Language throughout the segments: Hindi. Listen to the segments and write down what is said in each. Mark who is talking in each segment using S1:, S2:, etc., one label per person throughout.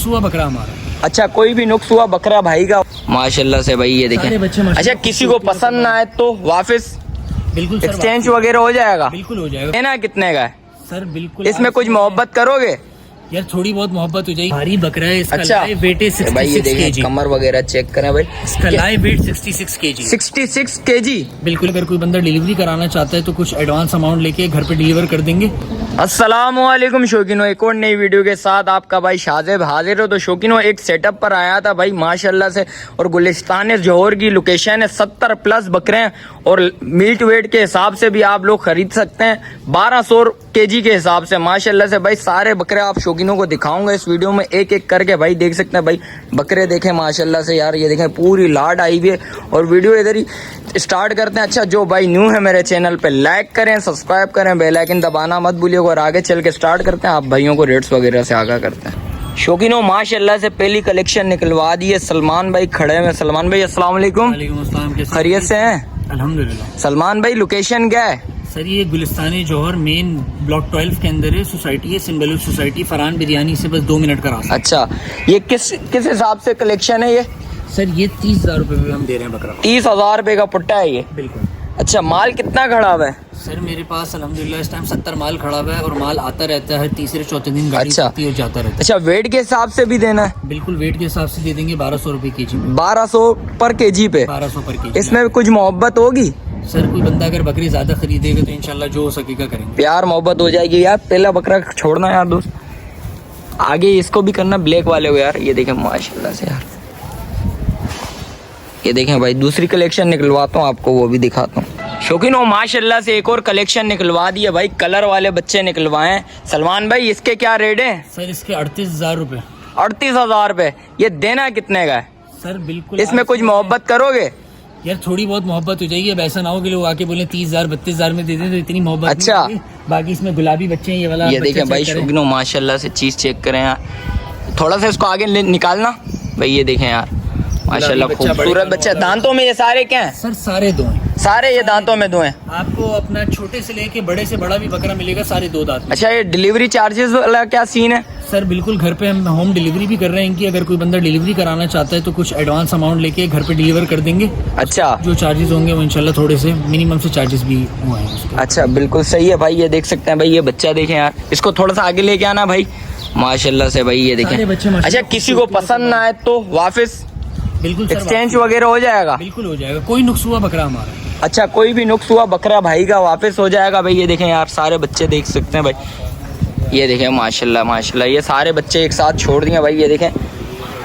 S1: नुक्स हुआ बकरा हमारा।
S2: अच्छा, कोई भी नुक्स हुआ बकरा भाई का माशाल्लाह से भाई ये देखें। अच्छा, किसी को पसंद ना आए तो वापस
S1: बिल्कुल
S2: एक्सचेंज वगैरह हो जाएगा?
S1: बिल्कुल हो जाएगा।
S2: लेना कितने का है
S1: सर? बिल्कुल।
S2: इसमें कुछ मोहब्बत करोगे?
S1: यार थोड़ी बहुत मोहब्बत हो जाएगी। भारी बकरा है इसका।
S2: अच्छा,
S1: लाइव वेट है 66 केजी।
S2: कमर वगैरह चेक करें भाई।
S1: इसका लाइव वेट 66 केजी।
S2: 66 केजी।
S1: बिल्कुल। अगर कोई बंदा डिलीवरी कराना चाहता है तो कुछ एडवांस अमाउंट लेके घर पे डिलीवर कर देंगे।
S2: अस्सलामुअलैकुम शौकीनो, एक और नई वीडियो के साथ आपका भाई शाज़ेब हाजिर हो। तो शौकीनो, एक सेटअप पर आया था भाई माशाल्लाह से, और गुलिस्तान जौहर की लोकेशन है। 70 प्लस बकरे हैं और मीट वेट के हिसाब से भी आप लोग खरीद सकते हैं। 1200 केजी के हिसाब से माशाल्लाह से भाई सारे बकरे आप शौकीनों को दिखाऊंगा इस वीडियो में एक एक करके। भाई देख सकते हैं भाई बकरे देखें माशाल्लाह से यार, ये देखें पूरी लाड आई हुई है। और वीडियो इधर ही स्टार्ट करते हैं। अच्छा, जो भाई न्यू है मेरे चैनल पे लाइक करें, सब्सक्राइब करें, बेल आइकन दबाना मत भूलिएगा। और आगे चल के स्टार्ट करते हैं, आप भाइयों को रेट्स वगैरह से आगाह करते हैं। शौकीनों, माशाल्लाह से पहली कलेक्शन निकलवा दी है। सलमान भाई खड़े हैं। सलमान भाई अस्सलाम वालेकुम। खैरियत से हैं?
S1: अल्हम्दुलिल्लाह।
S2: सलमान भाई लोकेशन क्या है?
S1: सर ये गुलिस्तानी जौहर मेन ब्लॉक 12 के अंदर है। सोसाइटी है सिंबल सोसाइटी, फरहान बिरयानी से बस 2 मिनट का रास्ता।
S2: अच्छा, ये किस हिसाब से कलेक्शन है ये?
S1: सर ये 30,000 रुपए में हम दे रहे हैं बकरा।
S2: 30,000 रुपए का पुट्टा है ये?
S1: बिल्कुल।
S2: अच्छा, माल कितना खड़ा हुआ है?
S1: सर मेरे पास अल्हम्दुलिल्लाह इस टाइम 70 माल खड़ा हुआ है और माल आता रहता है तीसरे चौथे दिन गाड़ी आती हो जाता रहता है।
S2: अच्छा, वेट के हिसाब से भी देना है?
S1: बिल्कुल, वेट के हिसाब से दे देंगे। 1200 रुपए केजी पे।
S2: 1200 पर केजी पे?
S1: 1200 पर केजी।
S2: इसमें कुछ मोहब्बत होगी?
S1: सर कोई बंदा अगर बकरी ज्यादा खरीदेगा तो इंशाल्लाह जो हो सकेगा करेंगे।
S2: प्यार मोहब्बत हो जाएगी यार। पहला बकरा छोड़ना यार दोस्त, आगे इसको भी करना ब्लैक वाले को यार। ये देखें माशाल्लाह से यार, ये देखें भाई दूसरी कलेक्शन निकलवाता हूँ आपको, वो भी दिखाता हूँ। शौकीनों, माशाल्लाह से एक और कलेक्शन निकलवा दी है भाई। कलर वाले बच्चे निकलवाए हैं। सलमान भाई इसके क्या रेट है?
S1: सर इसके 38,000 रुपए।
S2: 38,000 रुपए। ये देना कितने का है?
S1: सर बिल्कुल।
S2: इसमें कुछ मोहब्बत करोगे?
S1: यार थोड़ी बहुत मोहब्बत हो जाएगी। अब ऐसा ना हो कि लोग आके बोले 30,000 32,000 में दे दें, तो इतनी मोहब्बत।
S2: अच्छा,
S1: बाकी इसमें गुलाबी बच्चे हैं ये वाला।
S2: ये देखें भाई शौकीनों, माशाल्लाह से चीज चेक करें यार। थोड़ा सा इसको आगे निकालना भाई। ये देखें यार माशाल्लाह खूबसूरत बच्चा। दांतों में ये सारे क्या हैं?
S1: सर सारे 2 हैं।
S2: सारे ये दांतों में 2 हैं?
S1: आपको अपना छोटे से लेके बड़े से बड़ा भी बकरा मिलेगा, सारे 2 दांत।
S2: अच्छा, ये डिलीवरी चार्जेस वाला क्या सीन है?
S1: सर बिल्कुल, घर पे हम होम डिलीवरी भी कर रहे हैं इनकी। अगर कोई बंदा डिलीवरी कराना चाहता है तो कुछ एडवांस अमाउंट लेके घर पे डिलीवर कर देंगे।
S2: अच्छा,
S1: जो चार्जेस होंगे वो इंशाल्लाह थोड़े से मिनिमम से चार्जेस भी हुए हैं।
S2: अच्छा, बिल्कुल सही है भाई। ये देख सकते हैं भाई, ये बच्चा देखें यार, इसको थोड़ा सा आगे लेके आना भाई माशाल्लाह से भाई। ये देखें। अच्छा, किसी को पसंद ना आए तो वापस
S1: बिल्कुल
S2: एक्सचेंज वगैरह हो जाएगा?
S1: बिल्कुल हो जाएगा। कोई नुक्स हुआ बकरा हमारा।
S2: अच्छा, कोई भी नुक्स हुआ बकरा भाई का वापस हो जाएगा भाई। ये देखें यार, सारे बच्चे देख सकते हैं भाई। ये देखें माशाल्लाह माशाल्लाह, ये सारे बच्चे एक साथ छोड़ दिए भाई। ये देखें,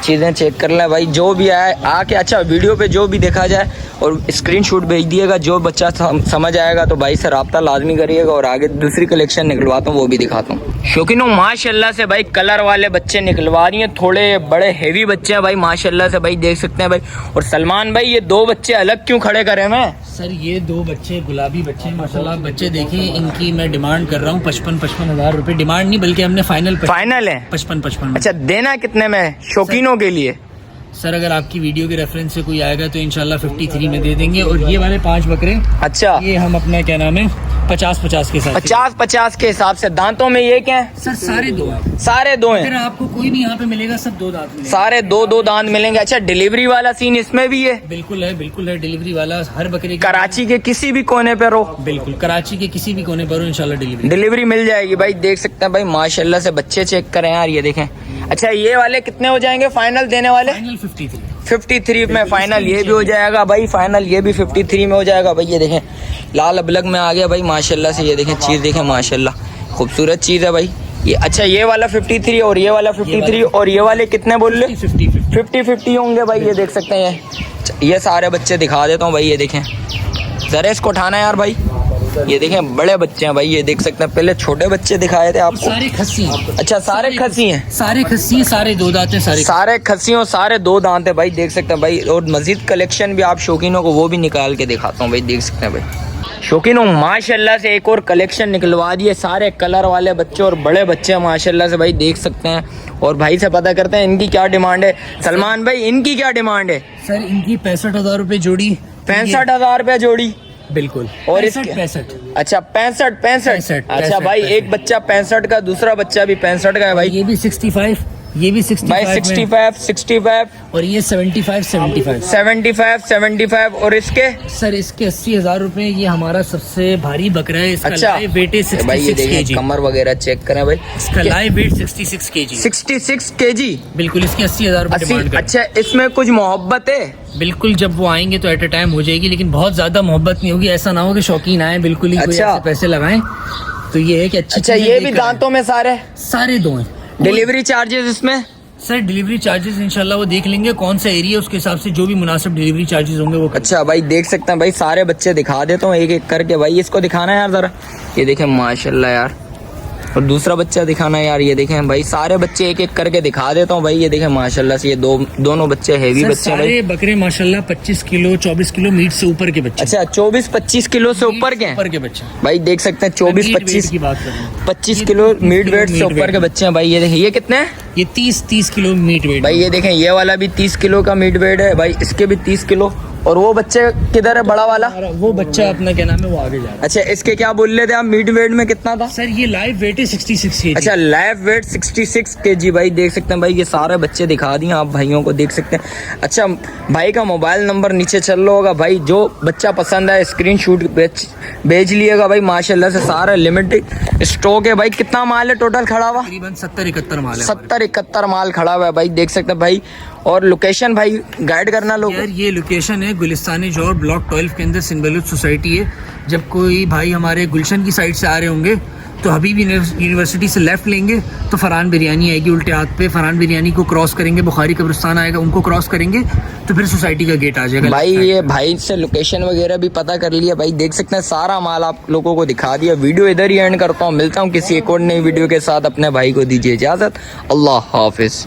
S2: चीज़ें चेक कर लें भाई, जो भी आए आके। अच्छा, वीडियो पे जो भी देखा जाए और स्क्रीनशॉट भेज दिएगा। जो बच्चा समझ आएगा तो भाई से रब्ता लाजमी करिएगा। और आगे दूसरी कलेक्शन निकलवाता हूँ, वो भी दिखाता हूँ। शौकीनों, माशाल्लाह से भाई कलर वाले बच्चे निकलवा रही हैं। थोड़े बड़े हेवी बच्चे हैं भाई माशाल्लाह से भाई, देख सकते हैं भाई। और सलमान भाई, ये 2 बच्चे अलग क्यों खड़े करे हैं?
S1: सर ये 2 बच्चे गुलाबी बच्चे माशाल्लाह। बच्चे देखिए, इनकी मैं डिमांड कर रहा हूँ 55 हज़ार रुपए। डिमांड नहीं बल्कि हमने फाइनल है 55।
S2: अच्छा, देना कितने में शौकीनों के लिए?
S1: सर अगर आपकी वीडियो के रेफरेंस से कोई आएगा तो इंशाल्लाह 53 में दे देंगे। और ये वाले 5 बकरे,
S2: अच्छा,
S1: ये हम अपना क्या नाम है 50-50 के साथ।
S2: 50-50 के हिसाब से। दांतों में ये क्या है?
S1: सर सारे 2 हैं।
S2: सारे 2 हैं?
S1: अगर आपको कोई भी यहाँ पे मिलेगा सब 2 दांत मिलेंगे।
S2: सारे 2 दांत मिलेंगे। अच्छा, डिलीवरी वाला सीन इसमें भी है?
S1: बिल्कुल है, बिल्कुल है। डिलीवरी वाला हर बकरे
S2: कराची के किसी भी कोने पर हो?
S1: बिल्कुल, कराची के किसी भी कोने पर हो इंशाल्लाह
S2: डिलीवरी मिल जाएगी भाई। देख सकते हैं भाई माशाल्लाह से बच्चे चेक करें यार। ये देखें। अच्छा, ये वाले कितने हो जाएंगे फाइनल देने वाले?
S1: फाइनल
S2: 53 में फाइनल ये भी हो जाएगा भाई। फाइनल ये भी 53 में हो जाएगा भाई। ये देखें लाल अबलग में आ गया भाई माशाल्लाह से। ये देखें चीज़ देखें माशाल्लाह खूबसूरत चीज़ है भाई ये। अच्छा, ये वाला 53 और ये वाला 53 और ये वाले कितने बोल रहे? 50-50 होंगे भाई। ये देख सकते हैं। ये सारे बच्चे दिखा देता हूँ भाई। ये देखें, जरा इसको उठाना है यार भाई। ये देखें बड़े बच्चे हैं भाई। ये देख सकते हैं, पहले छोटे बच्चे दिखाए थे आपको।
S1: सारे खस्सी हैं।
S2: अच्छा, सारे खस्सी हैं?
S1: सारे खस्सी, सारे 2 दांत हैं।
S2: सारे खस्सी और सारे 2 दांत है भाई। देख सकते हैं भाई। और मजीद कलेक्शन भी आप शौकीनों को वो भी निकाल के दिखाता हूँ भाई। देख सकते हैं भाई शौकीनों, माशाल्लाह से एक और कलेक्शन निकलवा दिए। सारे कलर वाले बच्चे और बड़े बच्चे हैं माशाल्लाह से भाई, देख सकते हैं। और भाई से पता करते हैं इनकी क्या डिमांड है। सलमान भाई, इनकी क्या डिमांड है?
S1: सर इनकी 65,000 रुपए जोड़ी।
S2: 65,000 रुपए जोड़ी?
S1: बिल्कुल।
S2: और
S1: 65।
S2: अच्छा, 65। अच्छा भाई, एक बच्चा 65 का, दूसरा बच्चा भी 65 का है भाई।
S1: ये भी 65 ये भी
S2: भाई
S1: 65
S2: 65
S1: और ये 75
S2: 75 और इसके
S1: सर इसके 80,000 रुपए। ये हमारा सबसे भारी बकरा है। इसका
S2: अच्छा
S1: लाइव वेट है
S2: भाई ये
S1: 66
S2: देखिए
S1: केजी।
S2: कमर वगैरह चेक करें भाई,
S1: इसका लाइव वेट 66 केजी।
S2: 66 केजी।
S1: बिल्कुल, इसके 80,000 रुपए डिमांड कर।
S2: अच्छा इसमें कुछ मोहब्बत है?
S1: बिल्कुल, जब वो आएंगे तो एट अ टाइम हो जाएगी, लेकिन बहुत ज्यादा मोहब्बत नहीं होगी। ऐसा ना हो कि शौकीन आए बिल्कुल ही कोई
S2: अच्छा।
S1: ऐसे पैसे लगाएं। तो ये है कि अच्छी
S2: अच्छा
S1: चीजें
S2: ये भी
S1: देकर आएं।
S2: दांतों में
S1: सारे दो हैं।
S2: डिलीवरी चार्जेस इसमें?
S1: सर डिलीवरी चार्जेस इंशाल्लाह वो देख लेंगे कौन सा एरिया, उसके हिसाब से जो भी मुनासिब डिलीवरी चार्जेस होंगे वो कर।
S2: अच्छा भाई देख सकते हैं भाई, सारे बच्चे दिखा देता हूँ एक एक करके भाई। इसको दिखाना है यार जरा, ये देखें माशाल्लाह यार। और दूसरा बच्चा दिखाना है यार, ये देखें भाई सारे बच्चे एक एक करके दिखा देता हूँ भाई। ये देखें माशाल्लाह से ये दोनों बच्चे हेवी
S1: सर,
S2: बच्चे हैं भाई।
S1: सारे बकरे माशाल्लाह 25 किलो 24 किलो मीट से ऊपर के बच्चे।
S2: अच्छा 24-25 किलो से ऊपर के हैं
S1: ऊपर के बच्चे
S2: भाई, देख सकते हैं 24-25
S1: की बात कर रहे हैं।
S2: 25 किलो मीट वेट से ऊपर के बच्चे हैं भाई। ये देखिए ये कितने हैं
S1: ये 30 किलो मीट वेट
S2: भाई? ये देखें ये वाला भी 30 किलो का मीट वेट है भाई, इसके भी 30 किलो। और वो बच्चे किधर है बड़ा वाला?
S1: वो बच्चा अपना क्या नाम है वो आगे जा रहा है।
S2: अच्छा इसके क्या बोल रहे थे आप, मीट वेट में कितना था?
S1: सर ये लाइव वेट है 66 केजी।
S2: अच्छा लाइव वेट 66 केजी भाई, देख सकते हैं भाई। ये सारे बच्चे दिखा दिए आप भाइयों को, देख सकते हैं। अच्छा भाई का मोबाइल नंबर नीचे चल रहा होगा भाई, जो बच्चा पसंद है स्क्रीनशॉट भेज लिएगा भाई। माशाल्लाह से सारा लिमिटेड स्टॉक है भाई। कितना माल है टोटल खड़ा हुआ?
S1: तकरीबन 70-71 माल है।
S2: 70-71 माल खड़ा हुआ है भाई, देख सकते हैं भाई। और लोकेशन भाई गाइड करना लोग।
S1: यार ये लोकेशन है गुलिस्तानी जौहर ब्लॉक 12 के अंदर सिंबलुत सोसाइटी है। जब कोई भाई हमारे गुलशन की साइड से आ रहे होंगे तो हबीब यूनिवर्सिटी से लेफ्ट लेंगे तो फरहान बिरयानी आएगी उल्टे हाथ पे। फरहान बिरयानी को क्रॉस करेंगे, बुखारी कब्रिस्तान आएगा, उनको क्रॉस करेंगे तो फिर सोसाइटी का गेट आ जाएगा
S2: भाई। ये भाई से लोकेशन वगैरह भी पता कर लिया भाई, देख सकते हैं सारा माल आप लोगों को दिखा दिया। वीडियो इधर ही एंड करता हूँ, मिलता हूँ किसी एक और नई वीडियो के साथ। अपने भाई को दीजिए इजाजत, अल्लाह हाफिज।